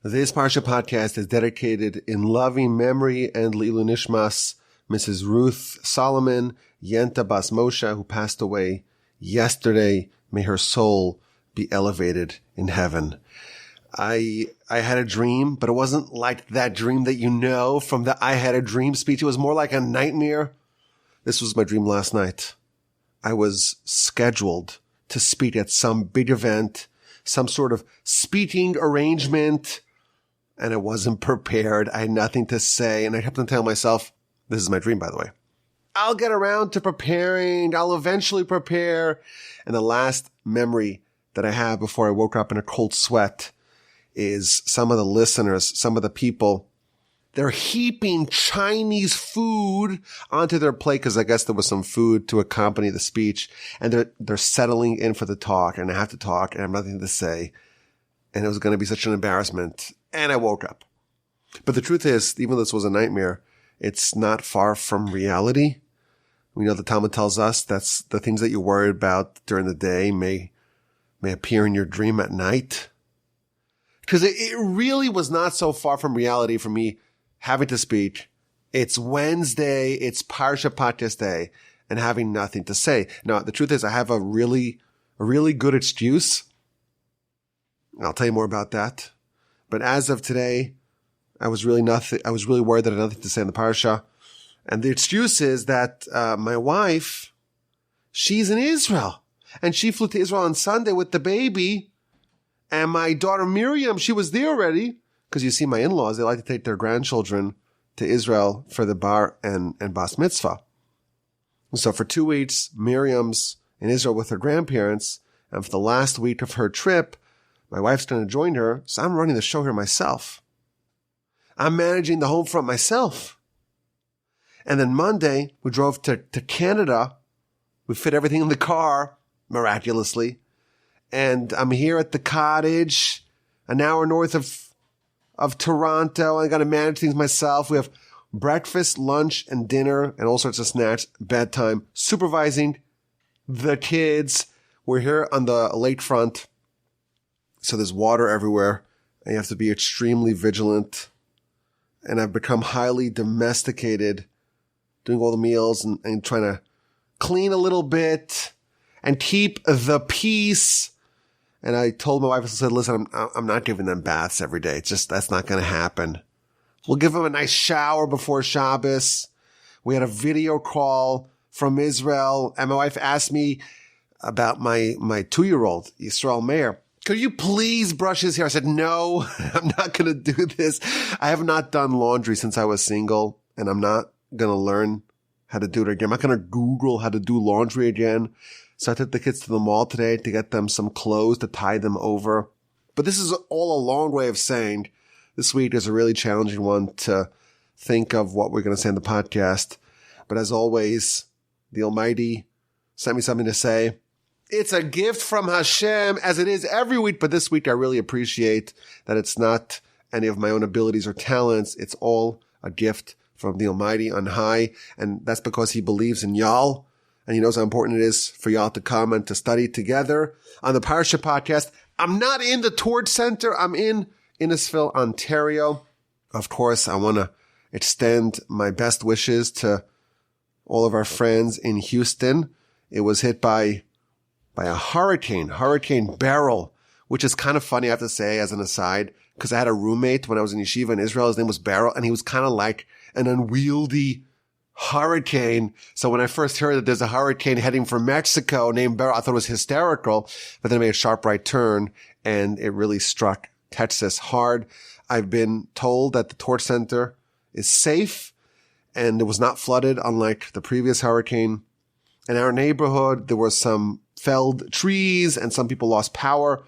This Parsha Podcast is dedicated in loving memory and leilui nishmas, Mrs. Ruth Salomon, Yenta Bas Moshe, who passed away yesterday. May her soul be elevated in heaven. I had a dream, but it wasn't like that dream that you know from the I had a dream speech. It was more like a nightmare. This was my dream last night. I was scheduled to speak at some big event, some sort of speaking arrangement, and I wasn't prepared. I had nothing to say, and I kept on telling myself, this is my dream, by the way. I'll get around to preparing. I'll eventually prepare. And the last memory that I have before I woke up in a cold sweat is some of the listeners, some of the people, they're heaping Chinese food onto their plate because I guess there was some food to accompany the speech, and they're settling in for the talk, and I have to talk, and I have nothing to say, and it was going to be such an embarrassment, and I woke up. But the truth is, even though this was a nightmare, it's not far from reality. We know the Talmud tells us that's the things that you worry about during the day may appear in your dream at night. Because it really was not so far from reality for me having to speak. It's Wednesday, it's Parsha Podcast day, and having nothing to say. Now, the truth is I have a really good excuse. I'll tell you more about that. But as of today, I was really worried that I had nothing to say in the Parsha. And the excuse is that my wife, she's in Israel. And she flew to Israel on Sunday with the baby. And my daughter Miriam, she was there already. Because you see, my in-laws, they like to take their grandchildren to Israel for the bar and bas mitzvah. So for 2 weeks, Miriam's in Israel with her grandparents. And for the last week of her trip, my wife's going to join her. So I'm running the show here myself. I'm managing the home front myself. And then Monday, we drove to Canada. We fit everything in the car, miraculously. And I'm here at the cottage, an hour north of Toronto. I got to manage things myself. We have breakfast, lunch, and dinner, and all sorts of snacks, bedtime, supervising the kids. We're here on the lakefront, so there's water everywhere, and you have to be extremely vigilant. And I've become highly domesticated, doing all the meals and trying to clean a little bit and keep the peace. And I told my wife, I said, listen, I'm not giving them baths every day. It's just, that's not going to happen. We'll give them a nice shower before Shabbos. We had a video call from Israel, and my wife asked me about my 2-year-old, Yisrael Meir. Could you please brush his hair? I said, no, I'm not going to do this. I have not done laundry since I was single, and I'm not going to learn how to do it again. I'm not going to Google how to do laundry again. So I took the kids to the mall today to get them some clothes to tie them over. But this is all a long way of saying this week is a really challenging one to think of what we're going to say in the podcast. But as always, the Almighty sent me something to say. It's a gift from Hashem, as it is every week. But this week, I really appreciate that it's not any of my own abilities or talents. It's all a gift from the Almighty on high. And that's because he believes in y'all. And he knows how important it is for y'all to come and to study together on the Parsha Podcast. I'm not in the Torch Center. I'm in Innisfil, Ontario. Of course, I want to extend my best wishes to all of our friends in Houston. It was hit by a Hurricane Beryl, which is kind of funny, I have to say, as an aside, because I had a roommate when I was in yeshiva in Israel. His name was Beryl, and he was kind of like an unwieldy hurricane. So when I first heard that there's a hurricane heading for Mexico named Beryl, I thought it was hysterical, but then it made a sharp right turn, and it really struck Texas hard. I've been told that the Torch Center is safe, and it was not flooded, unlike the previous hurricane. In our neighborhood, there were some felled trees, and some people lost power,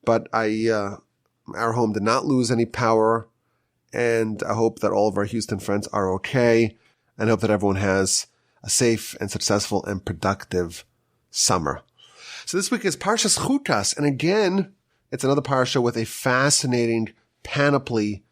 but our home did not lose any power, and I hope that all of our Houston friends are okay. And I hope that everyone has a safe and successful and productive summer. So this week is Parshas Chukas. And again, it's another parsha with a fascinating panoply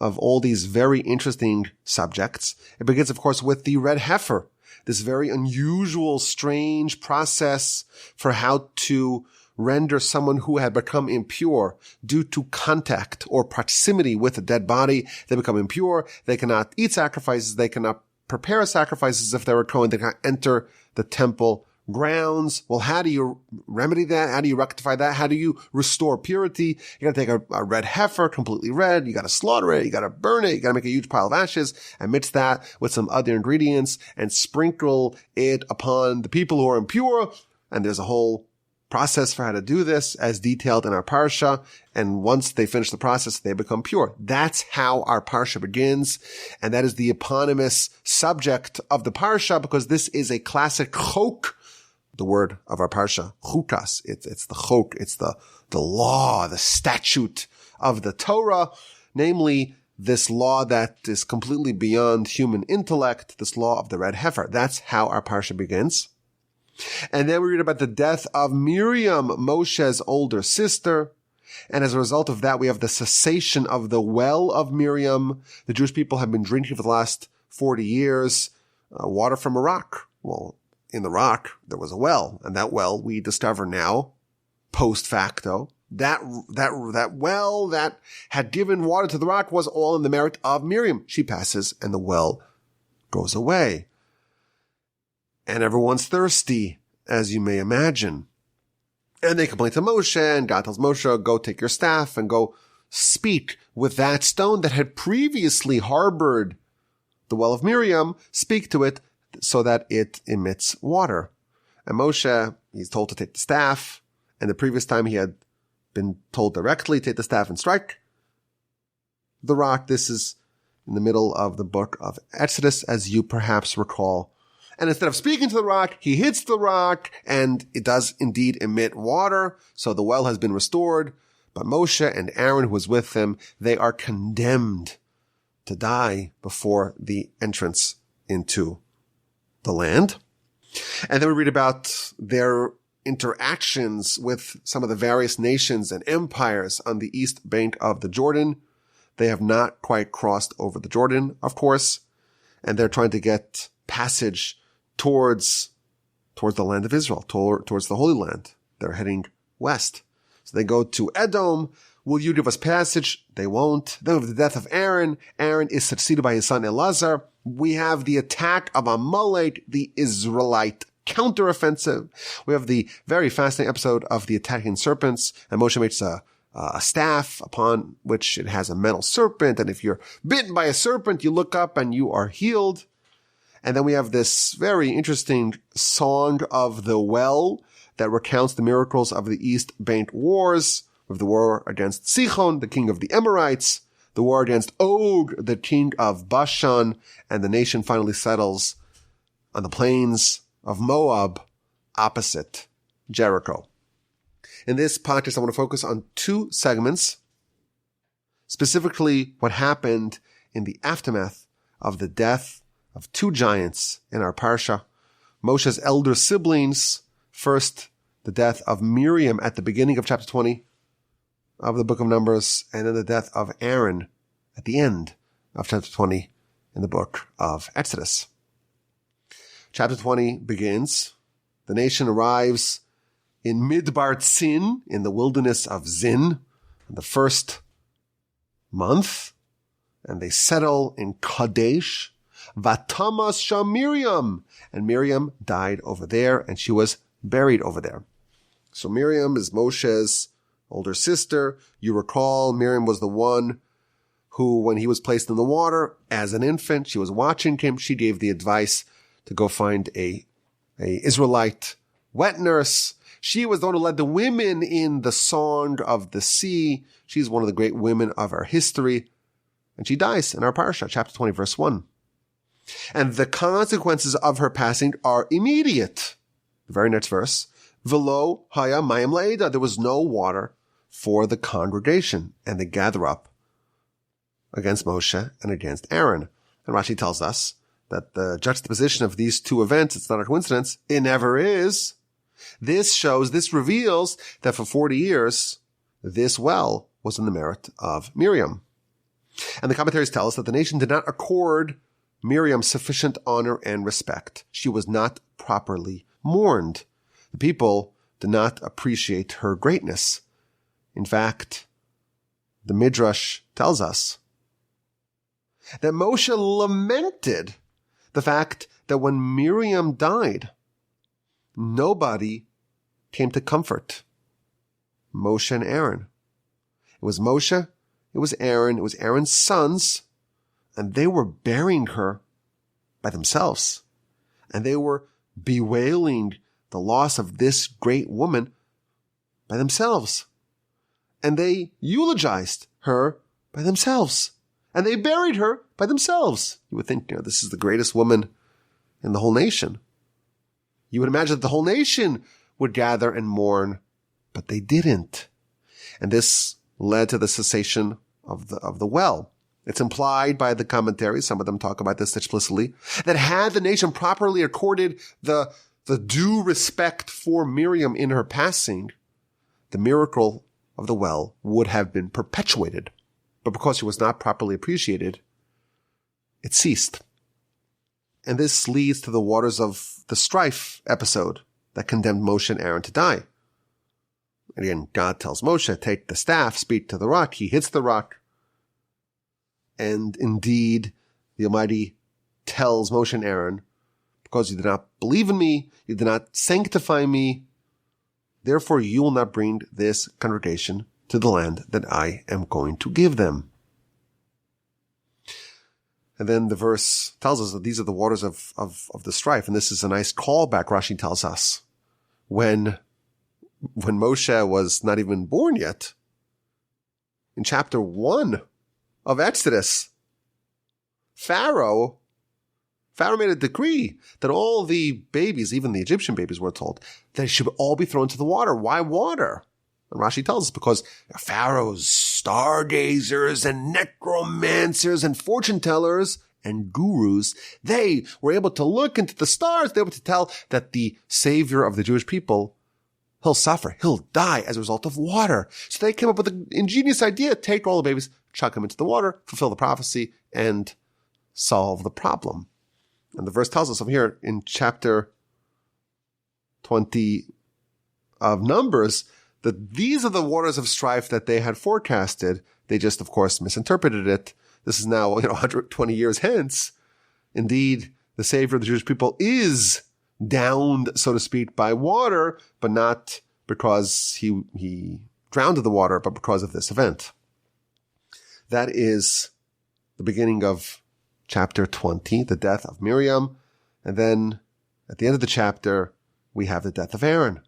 of all these very interesting subjects. It begins, of course, with the red heifer, this very unusual, strange process for how to render someone who had become impure due to contact or proximity with a dead body. They become impure. They cannot eat sacrifices. They cannot prepare sacrifices if they were Kohen. They cannot enter the temple grounds. Well, how do you remedy that? How do you rectify that? How do you restore purity? You got to take a red heifer, completely red. You got to slaughter it. You got to burn it. You got to make a huge pile of ashes and mix that with some other ingredients and sprinkle it upon the people who are impure. And there's a whole process for how to do this as detailed in our Parsha. And once they finish the process, they become pure. That's how our Parsha begins. And that is the eponymous subject of the Parsha, because this is a classic chok, the word of our Parsha, Chukas. It's the chok. It's the law, the statute of the Torah, namely this law that is completely beyond human intellect, this law of the red heifer. That's how our Parsha begins. And then we read about the death of Miriam, Moshe's older sister. And as a result of that, we have the cessation of the well of Miriam. The Jewish people have been drinking for the last 40 years, water from a rock. Well, in the rock, there was a well. And that well, we discover now, post facto, that well that had given water to the rock was all in the merit of Miriam. She passes and the well goes away. And everyone's thirsty, as you may imagine. And they complain to Moshe, and God tells Moshe, go take your staff and go speak with that stone that had previously harbored the well of Miriam, speak to it so that it emits water. And Moshe, he's told to take the staff, and the previous time he had been told directly, take the staff and strike the rock. This is in the middle of the book of Exodus, as you perhaps recall. And instead of speaking to the rock, he hits the rock, and it does indeed emit water. So the well has been restored. But Moshe and Aaron, who was with them, they are condemned to die before the entrance into the land. And then we read about their interactions with some of the various nations and empires on the east bank of the Jordan. They have not quite crossed over the Jordan, of course, and they're trying to get passage towards the land of Israel, towards the Holy Land. They're heading west. So they go to Edom. Will you give us passage? They won't. Then we have the death of Aaron. Aaron is succeeded by his son Elazar. We have the attack of Amalek, the Israelite counteroffensive. We have the very fascinating episode of the attacking serpents, and Moshe makes a staff upon which it has a metal serpent, and if you're bitten by a serpent, you look up and you are healed. And then we have this very interesting song of the well that recounts the miracles of the East Bank Wars, with the war against Sichon, the king of the Amorites, the war against Og, the king of Bashan, and the nation finally settles on the plains of Moab opposite Jericho. In this podcast, I want to focus on two segments, specifically what happened in the aftermath of the death of two giants in our Parsha. Moshe's elder siblings, first the death of Miriam at the beginning of chapter 20 of the book of Numbers, and then the death of Aaron at the end of chapter 20 in the book of Exodus. Chapter 20 begins. The nation arrives in Midbar Tzin, in the wilderness of Zin, in the first month, and they settle in Kadesh. Vatamas sham Miriam, and Miriam died over there, and she was buried over there. So Miriam is Moshe's older sister. You recall Miriam was the one who, when he was placed in the water as an infant, she was watching him. She gave the advice to go find a Israelite wet nurse. She was the one who led the women in the Song of the Sea. She's one of the great women of our history. And she dies in our Parsha, chapter 20, verse 1. And the consequences of her passing are immediate. The very next verse, Velo haya mayim le'eda. There was no water for the congregation, and they gather up against Moshe and against Aaron. And Rashi tells us that the juxtaposition of these two events, it's not a coincidence. It never is. This reveals that for 40 years, this well was in the merit of Miriam. And the commentaries tell us that the nation did not accord Miriam sufficient honor and respect. She was not properly mourned. The people did not appreciate her greatness. In fact, the Midrash tells us that Moshe lamented the fact that when Miriam died, nobody came to comfort Moshe and Aaron. It was Moshe, it was Aaron's sons, and they were burying her by themselves. And they were bewailing the loss of this great woman by themselves. And they eulogized her by themselves. And they buried her by themselves. You would think, this is the greatest woman in the whole nation. You would imagine that the whole nation would gather and mourn, but they didn't. And this led to the cessation of the well. It's implied by the commentaries, some of them talk about this explicitly, that had the nation properly accorded the due respect for Miriam in her passing, the miracle of the well would have been perpetuated. But because she was not properly appreciated, it ceased. And this leads to the waters of the strife episode that condemned Moshe and Aaron to die. And again, God tells Moshe, take the staff, speak to the rock. He hits the rock. And indeed, the Almighty tells Moshe and Aaron, because you did not believe in me, you did not sanctify me, therefore you will not bring this congregation to the land that I am going to give them. And then the verse tells us that these are the waters of the strife. And this is a nice callback, Rashi tells us. When Moshe was not even born yet, in chapter 1 of Exodus, Pharaoh made a decree that all the babies, even the Egyptian babies we're told, they should all be thrown to the water. Why water? And Rashi tells us because Pharaoh's stargazers and necromancers and fortune tellers and gurus, they were able to look into the stars. They were able to tell that the savior of the Jewish people, he'll suffer, he'll die as a result of water. So they came up with an ingenious idea, take all the babies, chuck them into the water, fulfill the prophecy, and solve the problem. And the verse tells us over here in chapter 20 of Numbers that these are the waters of strife that they had forecasted. They just, of course, misinterpreted it. This is now, 120 years hence. Indeed, the Savior of the Jewish people is downed, so to speak, by water, but not because he drowned in the water, but because of this event. That is the beginning of chapter 20, the death of Miriam. And then at the end of the chapter, we have the death of Aaron.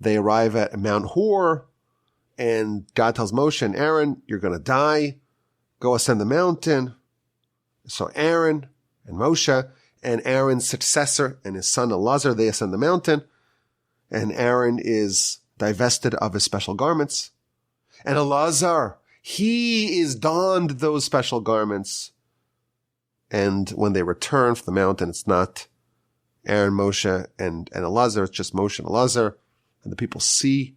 They arrive at Mount Hor, and God tells Moshe and Aaron, you're going to die. Go ascend the mountain. So Aaron and Moshe and Aaron's successor and his son Elazar, they ascend the mountain. And Aaron is divested of his special garments. And Elazar, he is donned those special garments. And when they return from the mountain, it's not Aaron, Moshe, and Elazar. It's just Moshe and Elazar. And the people see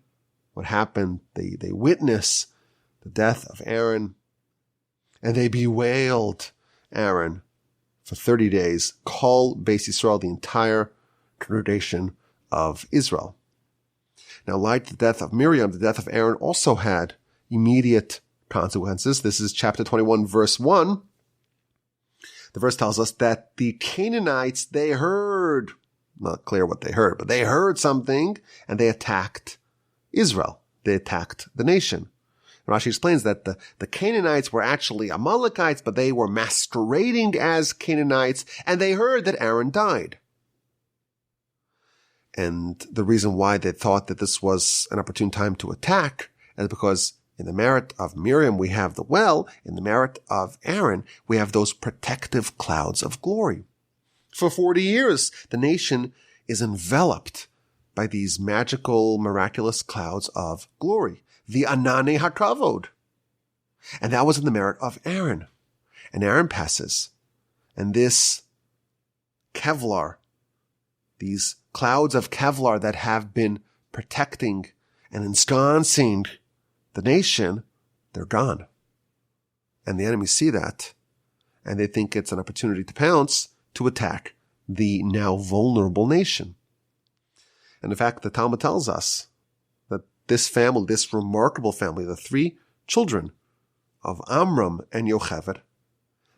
what happened. They witness the death of Aaron. And they bewailed Aaron for 30 days. Kol Beis Yisrael, the entire congregation of Israel. Now, like the death of Miriam, the death of Aaron also had immediate consequences. This is chapter 21, verse 1. The verse tells us that the Canaanites, they heard, not clear what they heard, but they heard something and they attacked Israel. They attacked the nation. Rashi explains that the Canaanites were actually Amalekites, but they were masquerading as Canaanites, and they heard that Aaron died. And the reason why they thought that this was an opportune time to attack is because in the merit of Miriam, we have the well. In the merit of Aaron, we have those protective clouds of glory. For 40 years, the nation is enveloped by these magical, miraculous clouds of glory. The Anane HaKavod. And that was in the merit of Aaron. And Aaron passes. And this Kevlar, these clouds of Kevlar that have been protecting and ensconcing the nation, they're gone. And the enemies see that. And they think it's an opportunity to pounce, to attack the now vulnerable nation. And in fact, the Talmud tells us that this family, this remarkable family, the three children of Amram and Yocheved,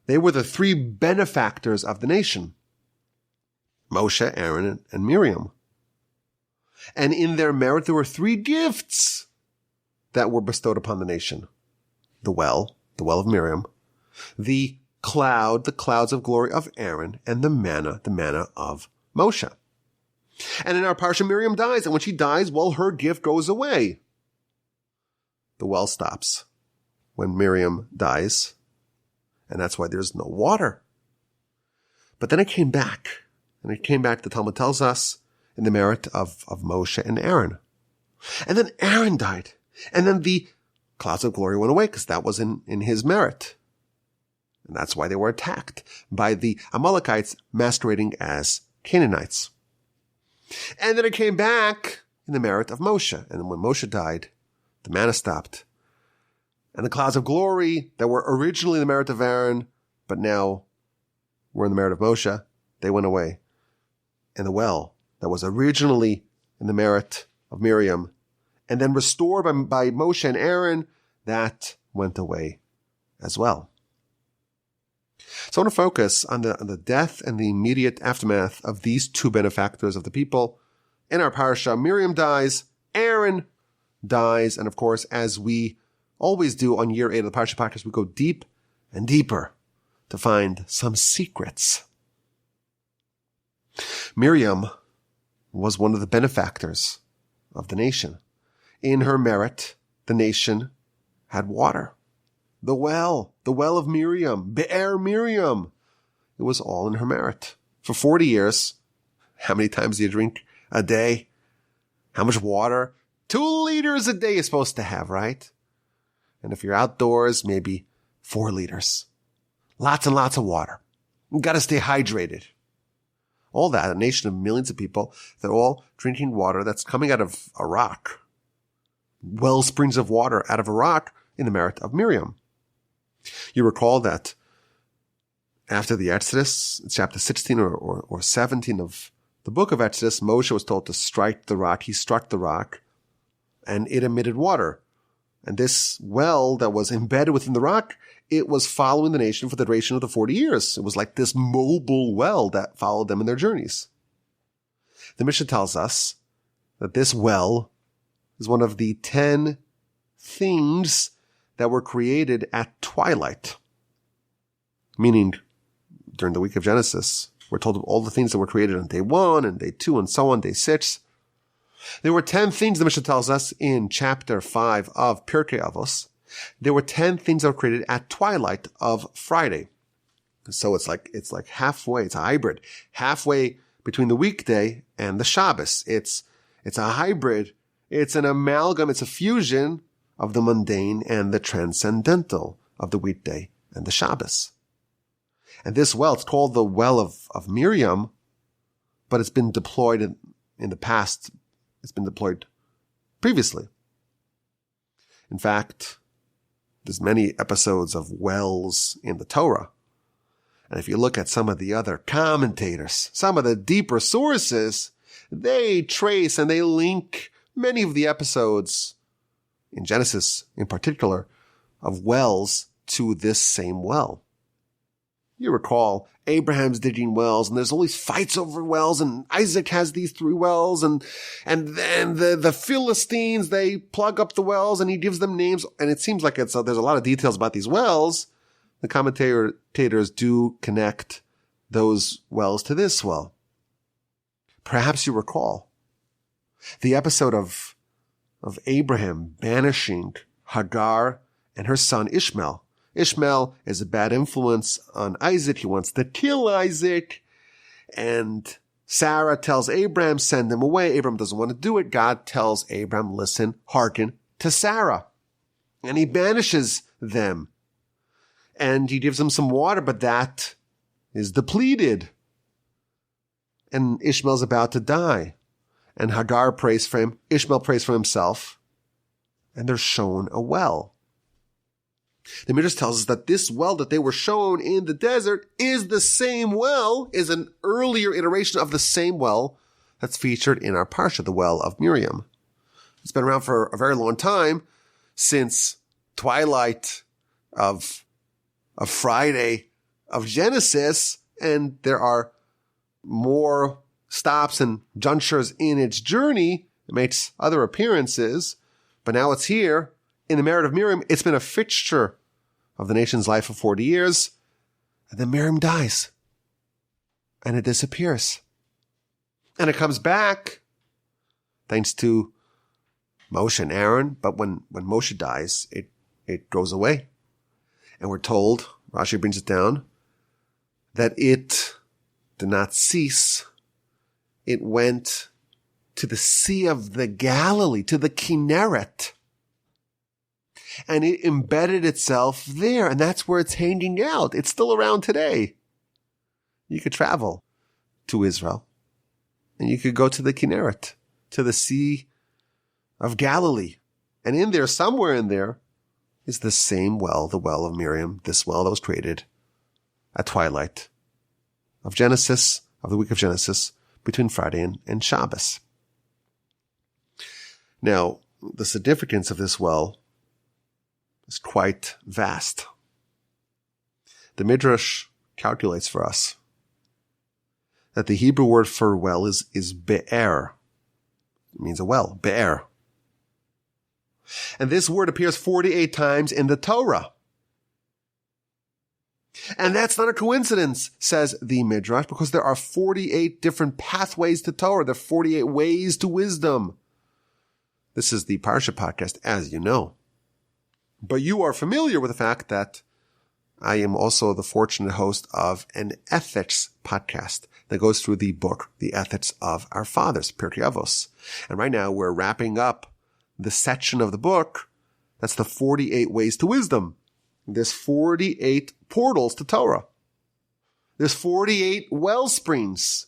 they were the three benefactors of the nation. Moshe, Aaron, and Miriam. And in their merit, there were three gifts that were bestowed upon the nation. The well of Miriam, the clouds of glory of Aaron, and the manna of Moshe. And in our Parsha, Miriam dies, and when she dies, well, her gift goes away. The well stops when Miriam dies, and that's why there's no water. But then it came back, the Talmud tells us, in the merit of Moshe and Aaron. And then Aaron died, and then the clouds of glory went away, because that was in his merit. And that's why they were attacked by the Amalekites masquerading as Canaanites. And then it came back in the merit of Moshe. And when Moshe died, the manna stopped. And the clouds of glory that were originally the merit of Aaron, but now were in the merit of Moshe, they went away. And the well that was originally in the merit of Miriam, and then restored by Moshe and Aaron, that went away as well. So I want to focus on the death and the immediate aftermath of these two benefactors of the people. In our parsha, Miriam dies, Aaron dies, and of course, as we always do on year 8 of the Parsha Podcast, we go deep and deeper to find some secrets. Miriam was one of the benefactors of the nation. In her merit, the nation had water. The well of Miriam, Be'er Miriam. It was all in her merit. For 40 years, how many times do you drink a day? How much water? 2 liters a day you're supposed to have, right? And if you're outdoors, maybe 4 liters. Lots and lots of water. You gotta stay hydrated. All that, a nation of millions of people, they're all drinking water that's coming out of a rock. Well springs of water out of a rock in the merit of Miriam. You recall that after the Exodus, chapter 16 or 17 of the book of Exodus, Moshe was told to strike the rock. He struck the rock, and it emitted water. And this well that was embedded within the rock, it was following the nation for the duration of the 40 years. It was like this mobile well that followed them in their journeys. The Mishnah tells us that this well is one of the 10 things that were created at twilight. Meaning, during the week of Genesis, we're told of all the things that were created on day 1 and day 2 and so on, day 6. There were 10 things, the Mishnah tells us, in chapter 5 of Pirkei Avos. There were 10 things that were created at twilight of Friday. So it's like halfway, it's a hybrid, halfway between the weekday and the Shabbos. It's a hybrid, it's an amalgam, it's a fusion of the mundane and the transcendental, of the weekday and the Shabbos. And this well, it's called the well of Miriam, but it's been deployed in the past. It's been deployed previously. In fact, there's many episodes of wells in the Torah. And if you look at some of the other commentators, some of the deeper sources, they trace and they link many of the episodes in Genesis in particular, of wells to this same well. You recall Abraham's digging wells, and there's all these fights over wells, and Isaac has these 3 wells, and then the Philistines, they plug up the wells, and he gives them names, and it seems like there's a lot of details about these wells. The commentators do connect those wells to this well. Perhaps you recall the episode of Abraham banishing Hagar and her son Ishmael. Ishmael is a bad influence on Isaac. He wants to kill Isaac. And Sarah tells Abraham, send him away. Abraham doesn't want to do it. God tells Abraham, listen, hearken to Sarah. And he banishes them. And he gives them some water, but that is depleted. And Ishmael's about to die. And Hagar prays for him. Ishmael prays for himself. And they're shown a well. The Midrash tells us that this well that they were shown in the desert is the same well, is an earlier iteration of the same well that's featured in our Parsha, the well of Miriam. It's been around for a very long time, since twilight of Friday of Genesis, and there are more stops and junctures in its journey. It makes other appearances, but now it's here in the merit of Miriam. It's been a fixture of the nation's life for 40 years, and then Miriam dies, and it disappears. And it comes back thanks to Moshe and Aaron, but when Moshe dies, it goes away. And we're told, Rashi brings it down, that it did not cease. It went to the Sea of the Galilee, to the Kinneret. And it embedded itself there, and that's where it's hanging out. It's still around today. You could travel to Israel, and you could go to the Kinneret, to the Sea of Galilee. And in there, somewhere in there, is the same well, the well of Miriam, this well that was created at twilight of Genesis, of the week of Genesis, between Friday and Shabbos. Now, the significance of this well is quite vast. The Midrash calculates for us that the Hebrew word for well is be'er. It means a well, be'er. And this word appears 48 times in the Torah. And that's not a coincidence, says the Midrash, because there are 48 different pathways to Torah. There are 48 ways to wisdom. This is the Parsha Podcast, as you know. But you are familiar with the fact that I am also the fortunate host of an ethics podcast that goes through the book, The Ethics of Our Fathers, Pirkei Avos. And right now we're wrapping up the section of the book that's the 48 ways to wisdom. There's 48 portals to Torah. There's 48 well springs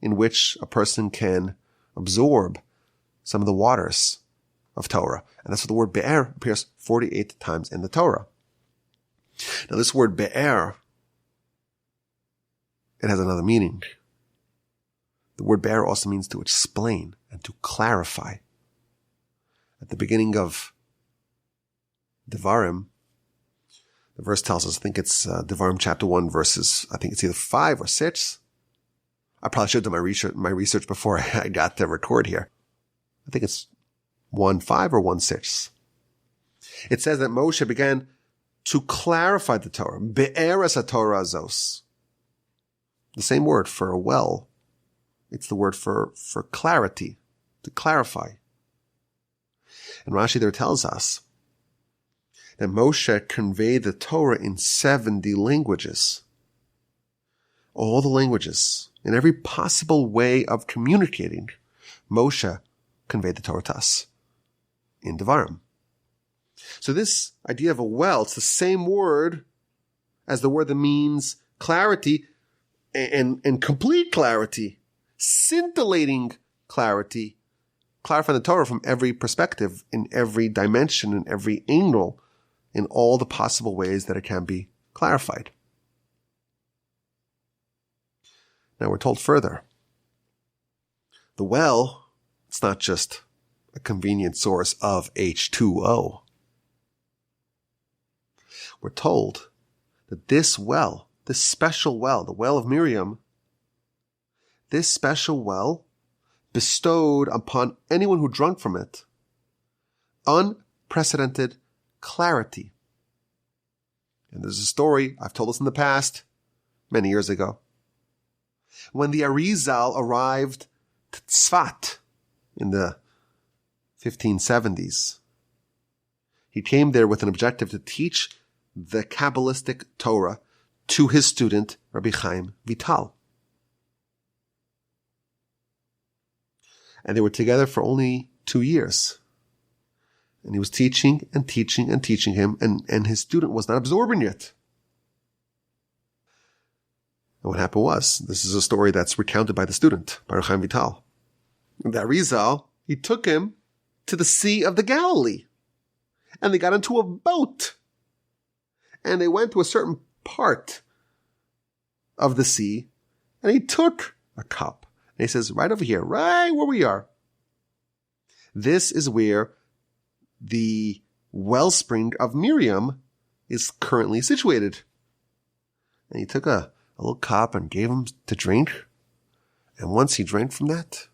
in which a person can absorb some of the waters of Torah. And that's what the word be'er appears 48 times in the Torah. Now this word be'er, it has another meaning. The word be'er also means to explain and to clarify. At the beginning of Devarim, the verse tells us, I think it's Devarim chapter 1 verses, I think it's either 5 or 6. I probably should have done my research before I got to record here. I think it's 1:5 or 1:6. It says that Moshe began to clarify the Torah. Be'eres HaTorah azos. The same word for a well. It's the word for clarity, to clarify. And Rashi there tells us that Moshe conveyed the Torah in 70 languages. All the languages, in every possible way of communicating, Moshe conveyed the Torah to us in Devarim. So this idea of a well, it's the same word as the word that means clarity and complete clarity, scintillating clarity, clarifying the Torah from every perspective, in every dimension, in every angle, in all the possible ways that it can be clarified. Now we're told further, the well, it's not just a convenient source of H2O. We're told that this well, this special well, the well of Miriam, this special well bestowed upon anyone who drank from it unprecedented clarity. And there's a story, I've told this in the past, many years ago, when the Arizal arrived to Tzfat in the 1570s. He came there with an objective to teach the Kabbalistic Torah to his student, Rabbi Chaim Vital. And they were together for only 2 years. And he was teaching and teaching and teaching him, and his student was not absorbing it. And what happened was, this is a story that's recounted by the student, Baruch Chaim Vital. The Arizal, he took him to the Sea of the Galilee. And they got into a boat. And they went to a certain part of the sea. And he took a cup. And he says, right over here, right where we are. This is where the wellspring of Miriam is currently situated. And he took a little cup and gave him to drink. And once he drank from that,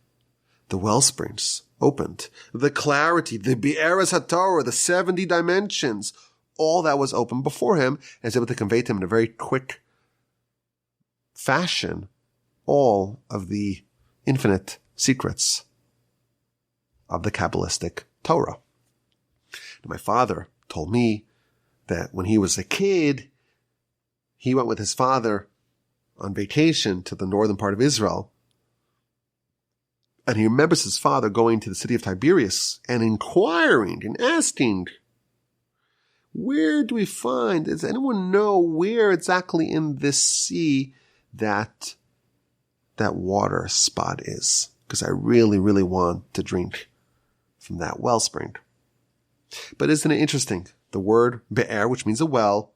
the wellsprings opened. The clarity, the Be'eres HaTorah, the 70 dimensions, all that was open before him, and was able to convey to him in a very quick fashion all of the infinite secrets of the Kabbalistic Torah. And my father told me that when he was a kid, he went with his father on vacation to the northern part of Israel. And he remembers his father going to the city of Tiberias and inquiring and asking, where do we find, does anyone know where exactly in this sea that water spot is? Because I really, really want to drink from that wellspring. But isn't it interesting? The word be'er, which means a well,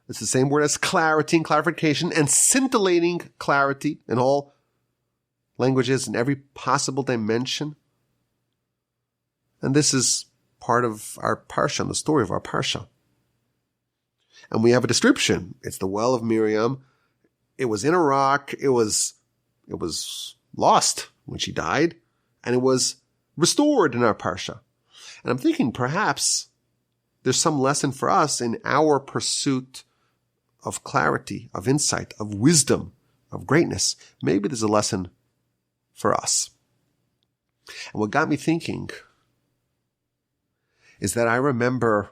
it's the same word as clarity and clarification and scintillating clarity in all languages in every possible dimension. And this is part of our Parsha, the story of our Parsha. And we have a description. It's the well of Miriam. It was in a rock. It was lost when she died, and it was restored in our Parsha. And I'm thinking perhaps there's some lesson for us in our pursuit of clarity, of insight, of wisdom, of greatness. Maybe there's a lesson for us. And what got me thinking is that I remember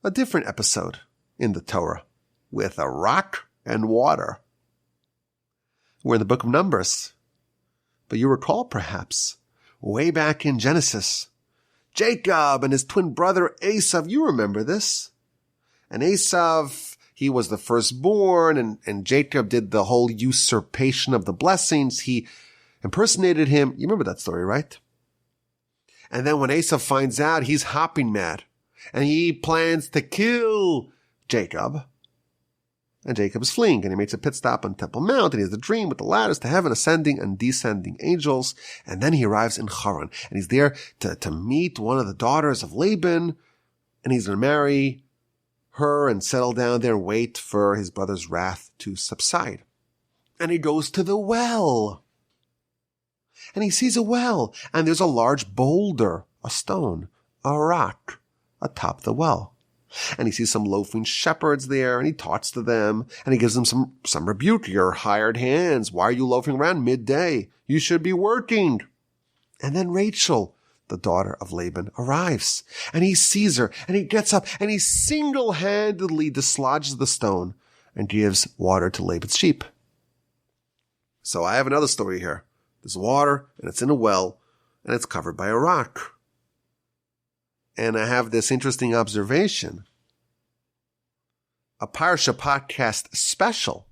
a different episode in the Torah with a rock and water. We're in the book of Numbers. But you recall perhaps way back in Genesis, Jacob and his twin brother Esav, you remember this. And Esav, he was the firstborn, and Jacob did the whole usurpation of the blessings. He impersonated him. You remember that story, right? And then when Esav finds out, he's hopping mad. And he plans to kill Jacob. And Jacob is fleeing, and he makes a pit stop on Temple Mount, and he has a dream with the ladders to heaven, ascending and descending angels. And then he arrives in Haran, and he's there to meet one of the daughters of Laban, and he's going to marry her and settle down there and wait for his brother's wrath to subside. And he goes to the well. And he sees a well, and there's a large boulder, a stone, a rock, atop the well. And he sees some loafing shepherds there, and he talks to them, and he gives them some rebuke. You're hired hands. Why are you loafing around midday? You should be working. And then Rachel, the daughter of Laban, arrives, and he sees her, and he gets up, and he single-handedly dislodges the stone and gives water to Laban's sheep. So I have another story here. There's water, and it's in a well, and it's covered by a rock. And I have this interesting observation. A Parsha Podcast special.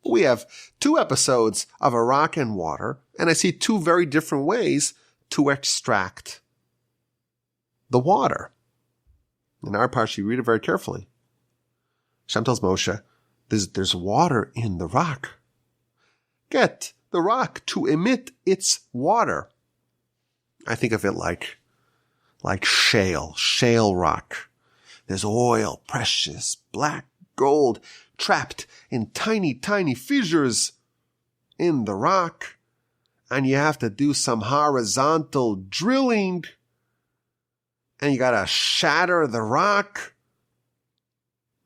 We have 2 episodes of a rock and water, and I see 2 very different ways to extract the water. In our Parsha, you read it very carefully. Hashem tells Moshe, there's water in the rock. Get the rock to emit its water. I think of it like shale rock. There's oil, precious, black gold, trapped in tiny, tiny fissures in the rock. And you have to do some horizontal drilling. And you gotta shatter the rock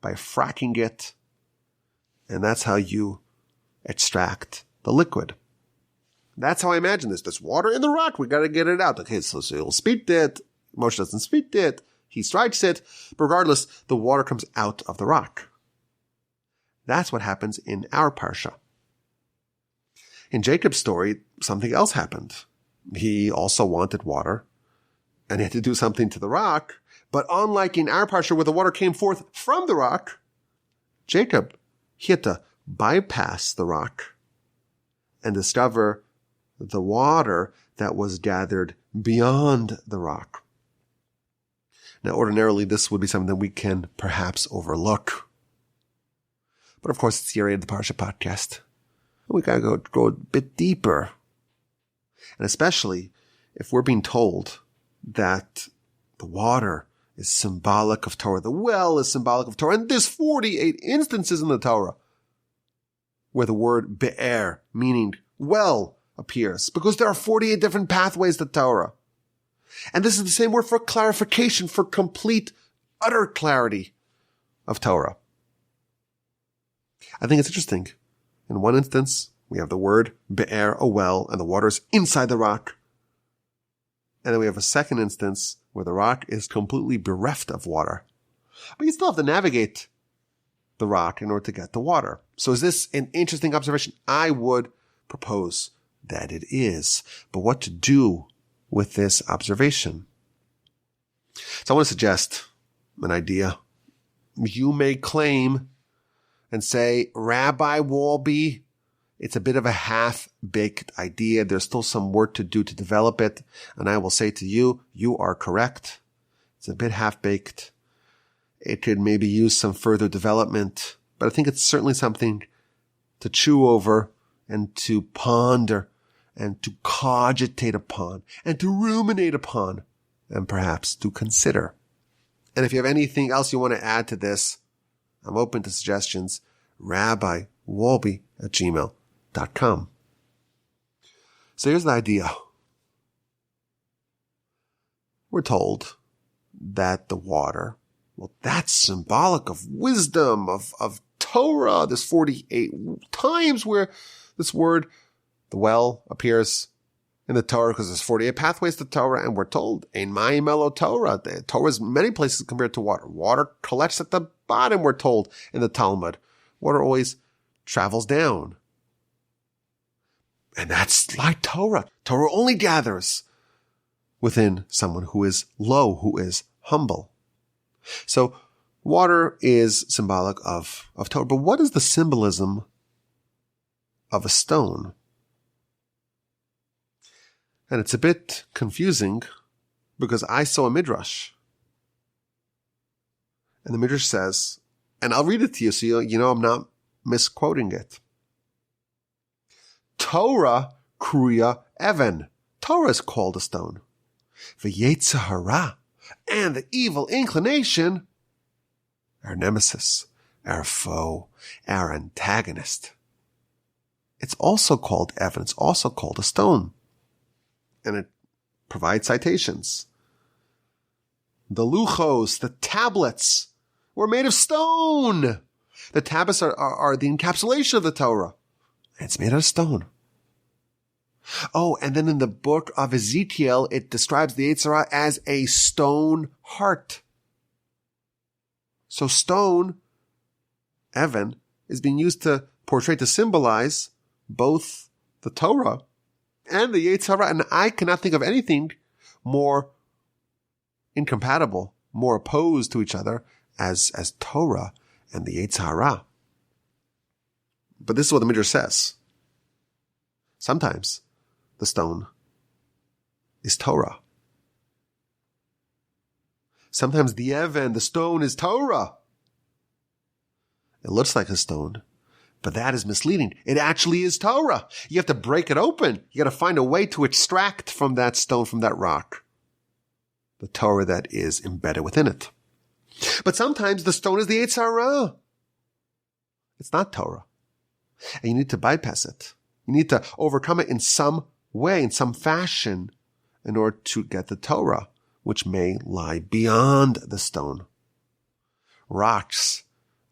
by fracking it. And that's how you extract the liquid. That's how I imagine this. There's water in the rock. We gotta get it out. Okay, so he'll speak it. Moshe doesn't speak it. He strikes it. But regardless, the water comes out of the rock. That's what happens in our Parsha. In Jacob's story, something else happened. He also wanted water, and he had to do something to the rock. But unlike in our Parsha, where the water came forth from the rock, Jacob, he had to bypass the rock and discover the water that was gathered beyond the rock. Now, ordinarily, this would be something that we can perhaps overlook. But of course, it's the area of the Parsha Podcast. And we got to go a bit deeper. And especially if we're being told that the water is symbolic of Torah, the well is symbolic of Torah, and there's 48 instances in the Torah where the word be'er, meaning well, appears, because there are 48 different pathways to Torah. And this is the same word for clarification, for complete, utter clarity of Torah. I think it's interesting. In one instance, we have the word be'er, a well, and the water is inside the rock. And then we have a second instance where the rock is completely bereft of water. But you still have to navigate the rock in order to get the water. So is this an interesting observation? I would propose that it is. But what to do with this observation? So I want to suggest an idea. You may claim and say, Rabbi Wolbe, it's a bit of a half-baked idea. There's still some work to do to develop it. And I will say to you, you are correct. It's a bit half-baked. It could maybe use some further development. But I think it's certainly something to chew over and to ponder and to cogitate upon and to ruminate upon and perhaps to consider. And if you have anything else you want to add to this, I'm open to suggestions. RabbiWolbe@gmail.com. So here's the idea. We're told that the water, well, that's symbolic of wisdom, of Torah. There's 48 times where this word, the well, appears in the Torah because there's 48 pathways to Torah, and we're told, Ein mayim elo Torah. The Torah is many places compared to water. Water collects at the bottom, we're told in the Talmud. Water always travels down. And that's like Torah. Torah only gathers within someone who is low, who is humble. So water is symbolic of Torah. But what is the symbolism of a stone? And it's a bit confusing because I saw a midrash. And the midrash says, and I'll read it to you so you know I'm not misquoting it. Torah kruya even. Torah is called a stone. V'yetzer hara, and the evil inclination, our nemesis, our foe, our antagonist. It's also called even. It's also called a stone. And it provides citations. The luchos, the tablets, were made of stone. The tablets are the encapsulation of the Torah. It's made of stone. Oh, and then in the book of Ezekiel, it describes the Yetzer Hara as a stone heart. So stone, even, is being used to portray, to symbolize both the Torah and the Yetzer Hara. And I cannot think of anything more incompatible, more opposed to each other as Torah and the Yetzer Hara. But this is what the Midrash says. Sometimes the stone is Torah. Sometimes the even, the stone, is Torah. It looks like a stone, but that is misleading. It actually is Torah. You have to break it open. You got to find a way to extract from that stone, from that rock, the Torah that is embedded within it. But sometimes the stone is the Yetzer Hara. It's not Torah. And you need to bypass it. You need to overcome it in some way, in some fashion, in order to get the Torah, which may lie beyond the stone. Rocks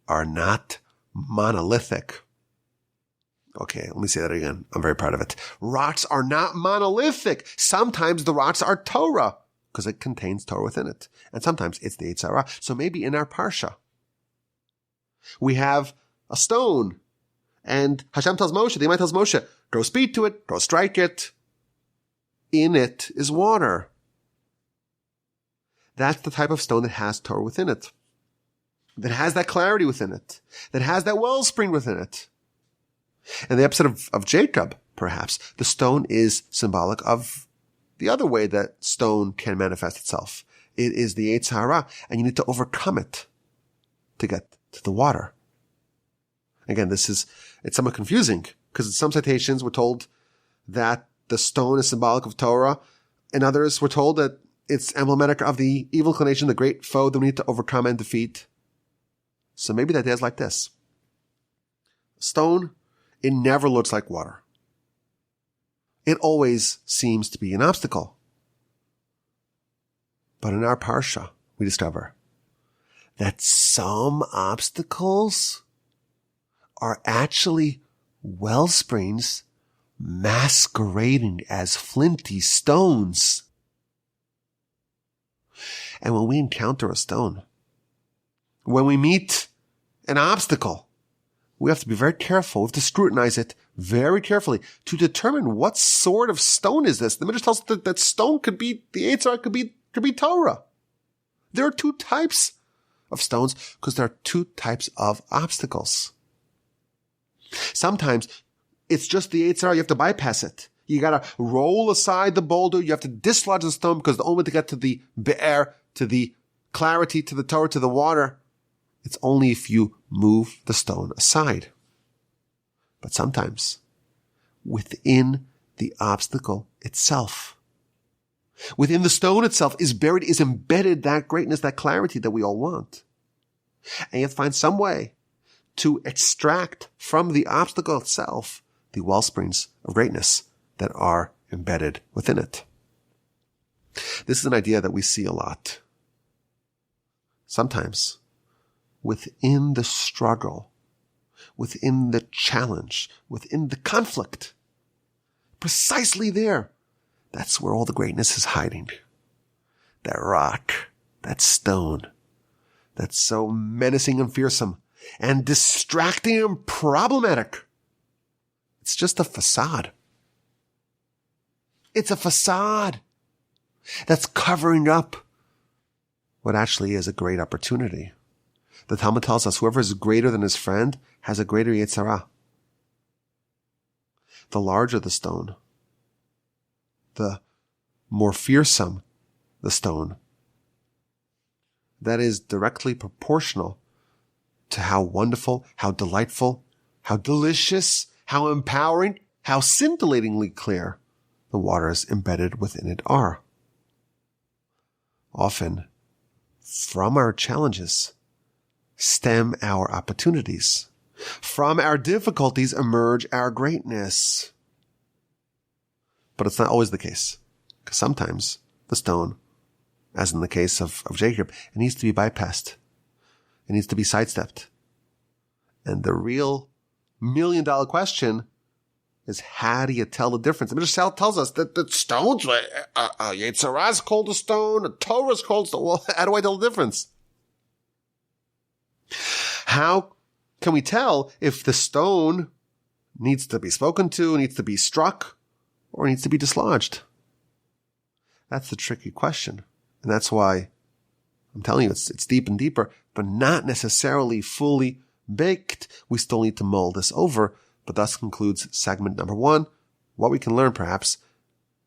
are not monolithic. Okay, let me say that again. I'm very proud of it. Rocks are not monolithic. Sometimes the rocks are Torah, because it contains Torah within it. And sometimes it's the Yetzer Hara. So maybe in our Parsha, we have a stone, and Hashem tells Moshe, the Imai tells Moshe, go speak to it, go strike it. In it is water. That's the type of stone that has Torah within it, that has that clarity within it, that has that wellspring within it. In the episode of Jacob, perhaps, the stone is symbolic of the other way that stone can manifest itself. It is the Yetzer Hara, and you need to overcome it to get to the water. Again, it's somewhat confusing Because in some citations we're told that the stone is symbolic of Torah. In others we're told that it's emblematic of the evil inclination, the great foe that we need to overcome and defeat. So maybe the idea is like this. Stone, it never looks like water. It always seems to be an obstacle. But in our Parsha, we discover that some obstacles are actually well springs masquerading as flinty stones. And when we encounter a stone, when we meet an obstacle, we have to be very careful. We have to scrutinize it very carefully to determine what sort of stone is this. The Midrash tells us that stone could be, the Eitzah could be Torah. There are two types of stones because there are two types of obstacles. Sometimes it's just the Eitzah, you have to bypass it. You gotta roll aside the boulder, you have to dislodge the stone because the only way to get to the be'er, to the clarity, to the Torah, to the water, it's only if you move the stone aside. But sometimes, within the obstacle itself, within the stone itself is embedded that greatness, that clarity that we all want. And you have to find some way to extract from the obstacle itself the wellsprings of greatness that are embedded within it. This is an idea that we see a lot. Sometimes, within the struggle, within the challenge, within the conflict, precisely there, that's where all the greatness is hiding. That rock, that stone, that's so menacing and fearsome and distracting and problematic. It's just a facade. It's a facade that's covering up what actually is a great opportunity. The Talmud tells us whoever is greater than his friend has a greater Yetzirah. The larger the stone, the more fearsome the stone, that is directly proportional to how wonderful, how delightful, how delicious, how empowering, how scintillatingly clear the waters embedded within it are. Often, from our challenges stem our opportunities. From our difficulties emerge our greatness. But it's not always the case, because sometimes the stone, as in the case of Jacob, it needs to be bypassed. It needs to be sidestepped. And the real $1,000,000 question is, how do you tell the difference? I mean, Midrash tells us that the stones, Yetzirah is called a stone, a Torah is called a stone. Well, how do I tell the difference? How can we tell if the stone needs to be spoken to, needs to be struck, or needs to be dislodged? That's the tricky question. And that's why I'm telling you, it's deep and deeper, but not necessarily fully baked. We still need to mull this over, but thus concludes segment number 1, what we can learn perhaps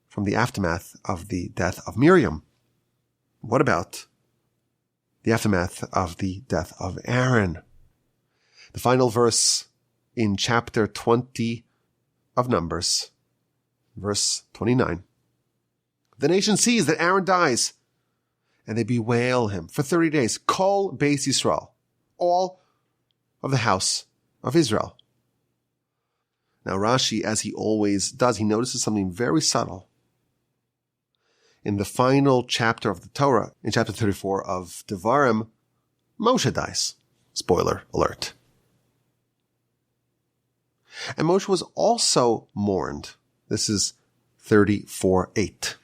from the aftermath of the death of Miriam. What about the aftermath of the death of Aaron? The final verse in chapter 20 of Numbers, verse 29. The nation sees that Aaron dies, and they bewail him for 30 days. Kol Beis Yisrael, all of the house of Israel. Now Rashi, as he always does, he notices something very subtle. In the final chapter of the Torah, in chapter 34 of Devarim, Moshe dies. Spoiler alert. And Moshe was also mourned. This is 34:8.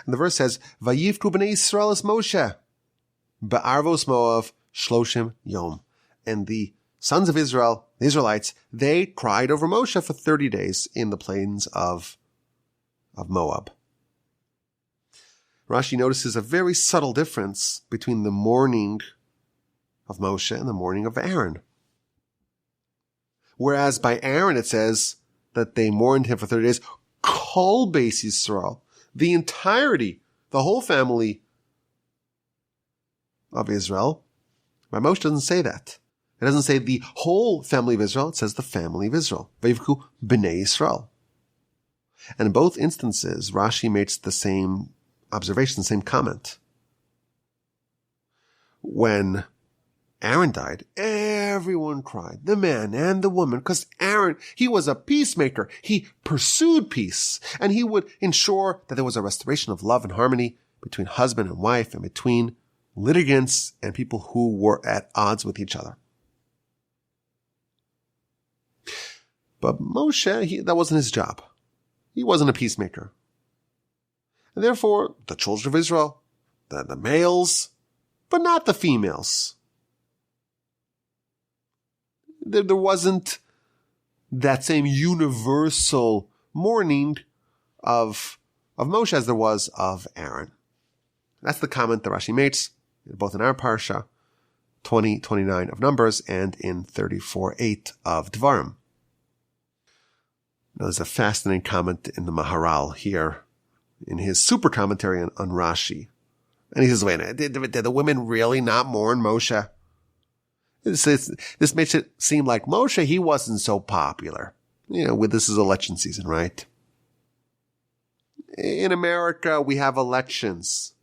And the verse says, Vayivku b'nei Yisrael es Moshe, ba'arvos Moav shloshim yom. And the sons of Israel, the Israelites, they cried over Moshe for 30 days in the plains of Moab. Rashi notices a very subtle difference between the mourning of Moshe and the mourning of Aaron. Whereas by Aaron it says that they mourned him for 30 days, Kol Beis Yisrael, the entirety, the whole family of Israel. By Moshe doesn't say that. It doesn't say the whole family of Israel. It says the family of Israel. Vayivku b'nei Yisrael. And in both instances, Rashi makes the same observation, the same comment. When Aaron died, everyone cried, the man and the woman, because Aaron, he was a peacemaker. He pursued peace, and he would ensure that there was a restoration of love and harmony between husband and wife and between litigants and people who were at odds with each other. But Moshe, that wasn't his job. He wasn't a peacemaker. And therefore, the children of Israel, the males, but not the females. There wasn't that same universal mourning of Moshe as there was of Aaron. That's the comment that Rashi makes, both in our Parsha, 20:29 of Numbers, and in 34:8 of Devarim. Now, there's a fascinating comment in the Maharal here, in his super commentary on Rashi. And he says, wait, did the women really not mourn Moshe? This makes it seem like Moshe, he wasn't so popular. This is election season, right? In America, we have elections.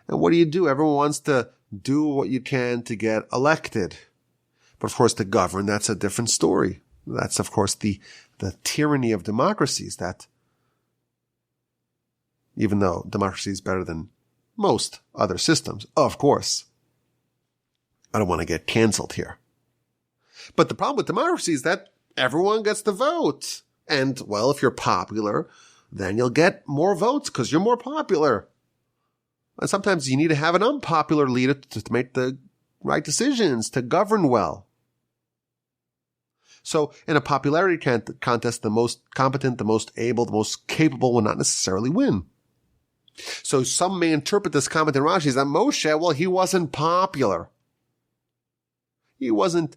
And what do? Everyone wants to do what you can to get elected. But of course, to govern, that's a different story. That's, of course, the tyranny of democracies, that even though democracy is better than most other systems, of course, I don't want to get canceled here. But the problem with democracy is that everyone gets to vote. And, well, if you're popular, then you'll get more votes because you're more popular. And sometimes you need to have an unpopular leader to make the right decisions, to govern well. So in a popularity contest, the most competent, the most able, the most capable will not necessarily win. So some may interpret this comment in Rashi as that Moshe, well, he wasn't popular. He wasn't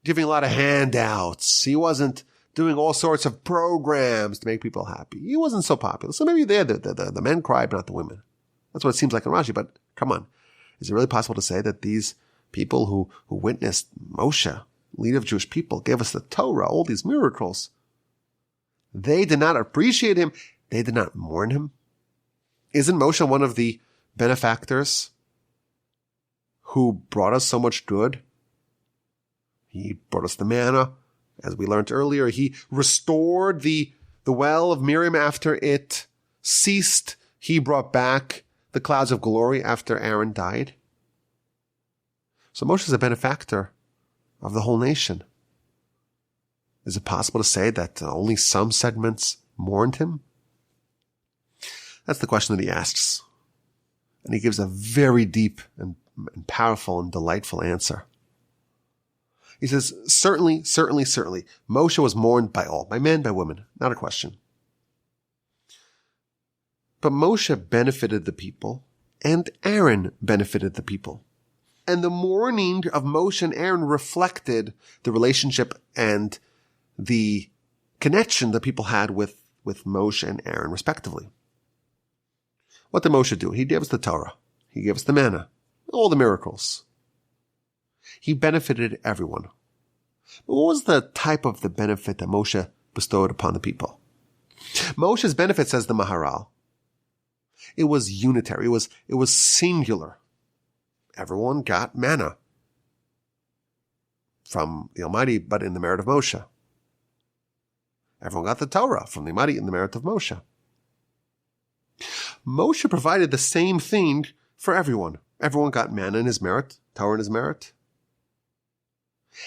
giving a lot of handouts. He wasn't doing all sorts of programs to make people happy. He wasn't so popular. So maybe the men cried, but not the women. That's what it seems like in Rashi. But come on. Is it really possible to say that these people who witnessed Moshe, leader of Jewish people, gave us the Torah, all these miracles, they did not appreciate him? They did not mourn him? Isn't Moshe one of the benefactors who brought us so much good? He brought us the manna, as we learned earlier. He restored the well of Miriam after it ceased. He brought back the clouds of glory after Aaron died. So Moshe is a benefactor of the whole nation. Is it possible to say that only some segments mourned him? That's the question that he asks. And he gives a very deep and powerful and delightful answer. He says, certainly, Moshe was mourned by all, by men, by women, not a question. But Moshe benefited the people, and Aaron benefited the people. And the mourning of Moshe and Aaron reflected the relationship and the connection that people had with Moshe and Aaron, respectively. What did Moshe do? He gave us the Torah. He gave us the manna, all the miracles. He benefited everyone. But what was the type of the benefit that Moshe bestowed upon the people? Moshe's benefit, says the Maharal, it was unitary. It was singular. Everyone got manna from the Almighty, but in the merit of Moshe. Everyone got the Torah from the Almighty in the merit of Moshe. Moshe provided the same thing for everyone. Everyone got manna in his merit, Torah in his merit.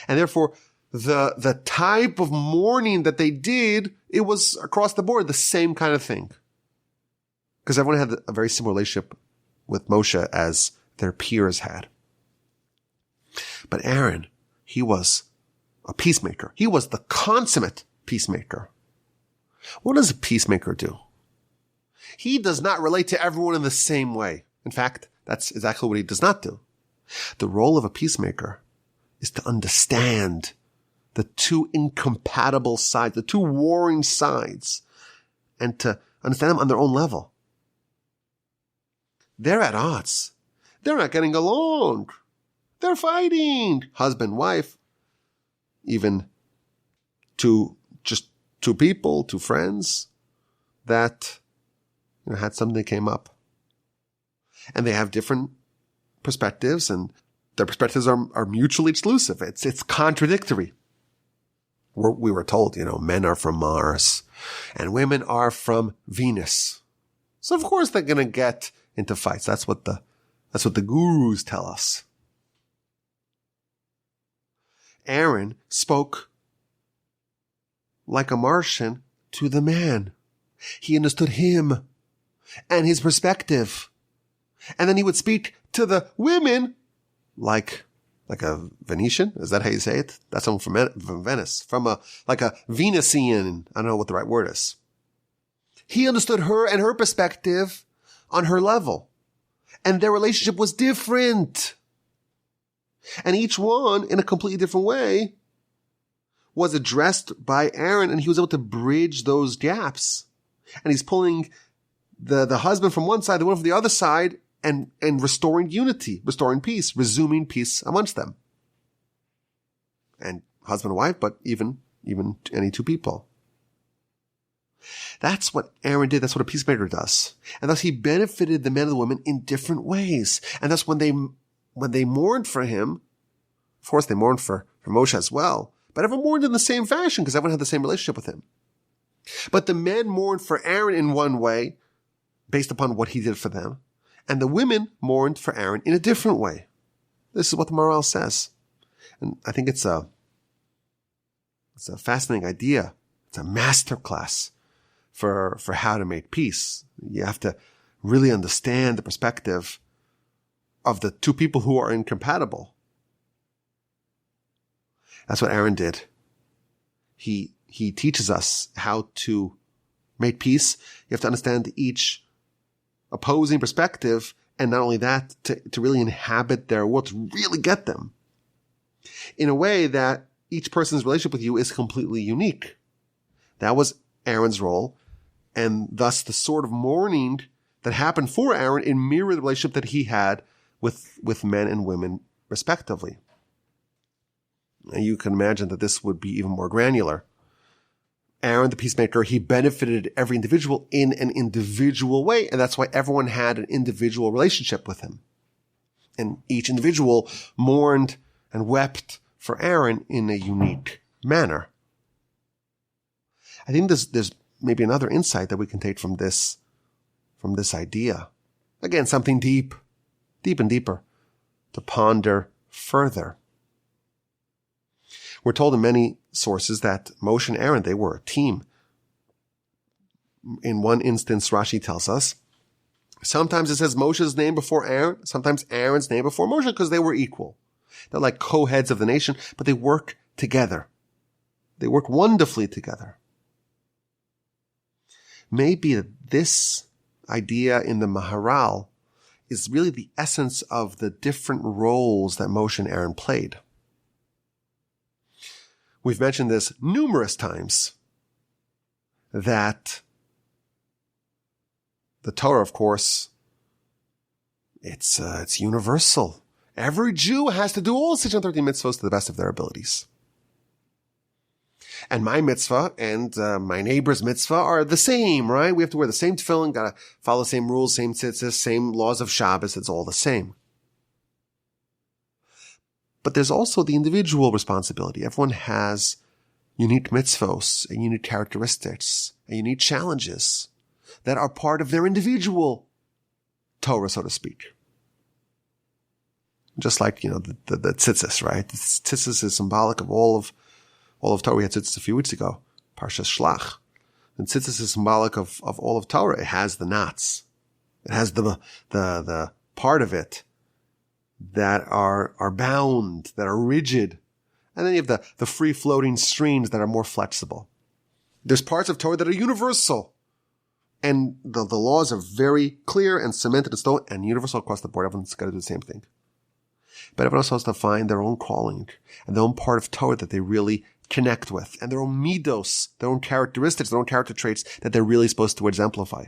And therefore, the type of mourning that they did, it was across the board the same kind of thing. Because everyone had a very similar relationship with Moshe as their peers had. But Aaron, he was a peacemaker. He was the consummate peacemaker. What does a peacemaker do? He does not relate to everyone in the same way. In fact, that's exactly what he does not do. The role of a peacemaker is to understand the two incompatible sides, the two warring sides, and to understand them on their own level. They're at odds. They're not getting along. They're fighting. Husband, wife, even two people, two friends that had something that came up. And they have different perspectives, and their perspectives are mutually exclusive. It's contradictory. We were told, men are from Mars and women are from Venus. So of course they're going to get into fights. That's what the gurus tell us. Aaron spoke like a Martian to the man. He understood him and his perspective. And then he would speak to the women like a Venetian. Is that how you say it? That's someone from Venice, like a Venusian. I don't know what the right word is. He understood her and her perspective on her level. And their relationship was different. And each one, in a completely different way, was addressed by Aaron, and he was able to bridge those gaps. And he's pulling the husband from one side, the woman from the other side, and restoring unity, restoring peace, resuming peace amongst them. And husband and wife, but even any two people. That's what Aaron did. That's what a peacemaker does. And thus he benefited the men and the women in different ways. And thus when they mourned for him, of course they mourned for Moshe as well, but everyone mourned in the same fashion because everyone had the same relationship with him. But the men mourned for Aaron in one way, based upon what he did for them, and the women mourned for Aaron in a different way. This is what the Maharal says. And I think it's a fascinating idea. It's a masterclass for how to make peace. You have to really understand the perspective of the two people who are incompatible. That's what Aaron did. He teaches us how to make peace. You have to understand each opposing perspective, and not only that, to really inhabit their world, to really get them in a way that each person's relationship with you is completely unique. That was Aaron's role, and thus the sort of mourning that happened for Aaron in mirror the relationship that he had with men and women respectively. And you can imagine that this would be even more granular. Aaron, the peacemaker, he benefited every individual in an individual way, and that's why everyone had an individual relationship with him. And each individual mourned and wept for Aaron in a unique manner. I think there's maybe another insight that we can take from this idea. Again, something deep and deeper to ponder further. We're told in many sources that Moshe and Aaron, they were a team. In one instance, Rashi tells us, sometimes it says Moshe's name before Aaron, sometimes Aaron's name before Moshe, because they were equal. They're like co-heads of the nation, but they work together. They work wonderfully together. Maybe this idea in the Maharal is really the essence of the different roles that Moshe and Aaron played. We've mentioned this numerous times, that the Torah, of course, it's universal. Every Jew has to do all 613 mitzvahs to the best of their abilities. And my mitzvah and my neighbor's mitzvah are the same, right? We have to wear the same tefillin, gotta follow the same rules, same tzitzis, same laws of Shabbos. It's all the same. But there's also the individual responsibility. Everyone has unique mitzvos and unique characteristics and unique challenges that are part of their individual Torah, so to speak. Just like, the tzitzis, right? The tzitzis is symbolic of all of Torah. We had tzitzis a few weeks ago, Parshas Shlach. And tzitzis is symbolic of all of Torah. It has the knots. It has the part of it that are bound, that are rigid. And then you have the free-floating streams that are more flexible. There's parts of Torah that are universal. And the laws are very clear and cemented in stone and universal across the board. Everyone's got to do the same thing. But everyone else has to find their own calling and their own part of Torah that they really connect with, and their own midos, their own characteristics, their own character traits that they're really supposed to exemplify.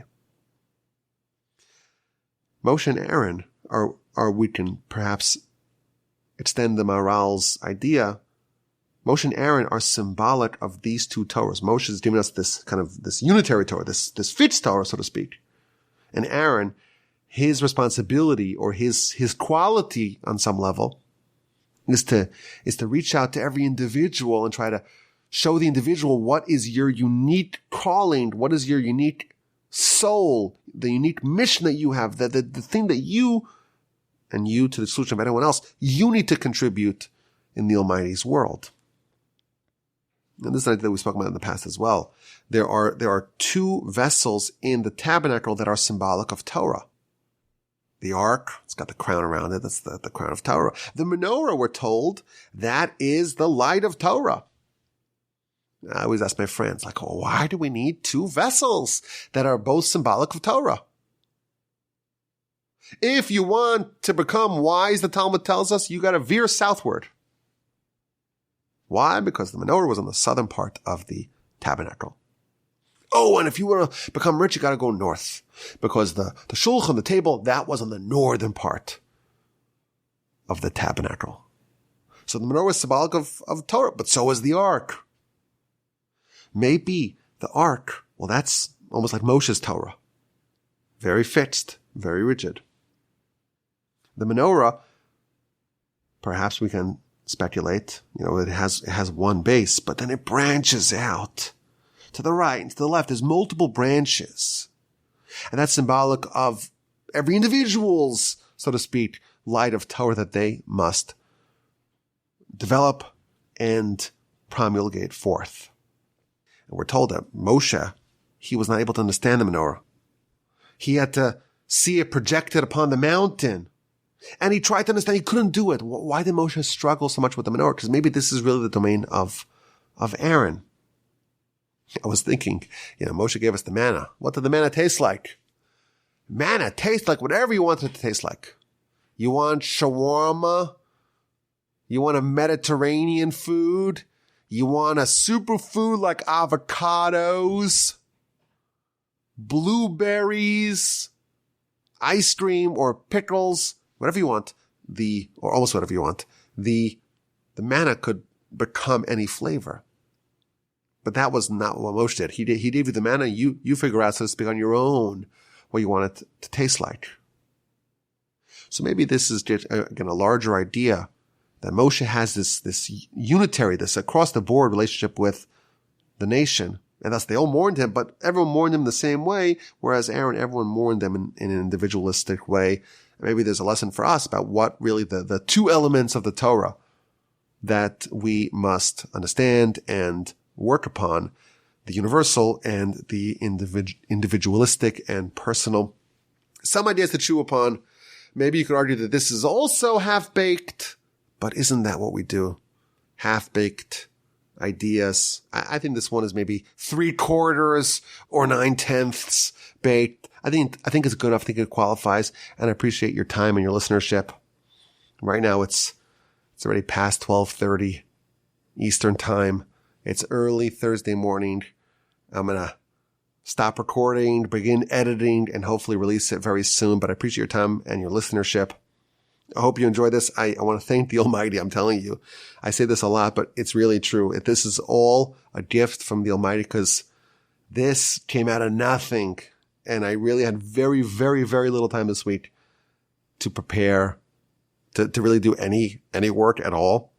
Moshe and Aaron are we can perhaps extend the Maharal's idea, Moshe and Aaron are symbolic of these two Torahs. Moshe is giving us this kind of this unitary Torah, this fixed Torah, so to speak. And Aaron, his responsibility or his quality on some level is to reach out to every individual and try to show the individual what is your unique calling, what is your unique soul, the unique mission that you have, the thing that you to the exclusion of anyone else, you need to contribute in the Almighty's world. And this is an idea that we spoke about in the past as well. There are two vessels in the tabernacle that are symbolic of Torah. The ark, it's got the crown around it. That's the crown of Torah. The menorah, we're told, that is the light of Torah. I always ask my friends, like, oh, why do we need two vessels that are both symbolic of Torah? If you want to become wise, the Talmud tells us, you got to veer southward. Why? Because the menorah was on the southern part of the tabernacle. Oh, and if you want to become rich, you got to go north. Because the shulchan, the table, that was on the northern part of the tabernacle. So the menorah was symbolic of Torah, but so is the ark. Maybe the ark, well, that's almost like Moshe's Torah. Very fixed, very rigid. The menorah, perhaps we can speculate, it has one base, but then it branches out to the right and to the left. There's multiple branches. And that's symbolic of every individual's, so to speak, light of Torah that they must develop and promulgate forth. And we're told that Moshe, he was not able to understand the menorah. He had to see it projected upon the mountain. And he tried to understand. He couldn't do it. Why did Moshe struggle so much with the menorah? Because maybe this is really the domain of Aaron. I was thinking, Moshe gave us the manna. What did the manna taste like? Manna tastes like whatever you want it to taste like. You want shawarma? You want a Mediterranean food? You want a superfood like avocados, blueberries, ice cream, or pickles? Whatever you want, or almost whatever you want, the manna could become any flavor. But that was not what Moshe did. He gave you the manna, you figure out, so to speak, on your own what you want it to taste like. So maybe this is just, again, a larger idea that Moshe has this unitary, this across the board relationship with the nation. And thus they all mourned him, but everyone mourned him the same way, whereas Aaron, everyone mourned them in an individualistic way. Maybe there's a lesson for us about what really the two elements of the Torah that we must understand and work upon, the universal and the individualistic and personal. Some ideas to chew upon. Maybe you could argue that this is also half-baked, but isn't that what we do? Half-baked ideas. I think this one is maybe 3/4 or 9/10 baked. I think it's good enough. I think it qualifies, and I appreciate your time and your listenership. Right now it's already past 12:30 Eastern time. It's early Thursday morning. I'm going to stop recording, begin editing, and hopefully release it very soon. But I appreciate your time and your listenership. I hope you enjoy this. I want to thank the Almighty. I'm telling you, I say this a lot, but it's really true. This is all a gift from the Almighty, because this came out of nothing. And I really had very, very, very little time this week to prepare, to really do any work at all.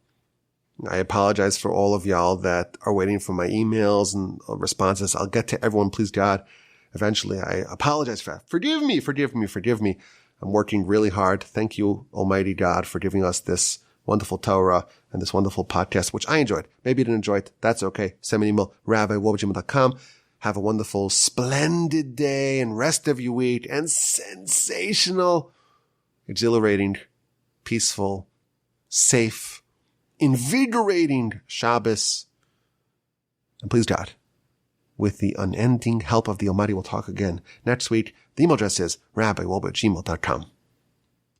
I apologize for all of y'all that are waiting for my emails and responses. I'll get to everyone, please God, eventually. I apologize for that. Forgive me. I'm working really hard. Thank you, Almighty God, for giving us this wonderful Torah and this wonderful podcast, which I enjoyed. Maybe you didn't enjoy it. That's okay. Send me an email, rabbi@wobajima.com. Have a wonderful, splendid day and rest of your week, and sensational, exhilarating, peaceful, safe, invigorating Shabbos. And please God, with the unending help of the Almighty, we'll talk again next week. The email address is rabbi@gmail.com.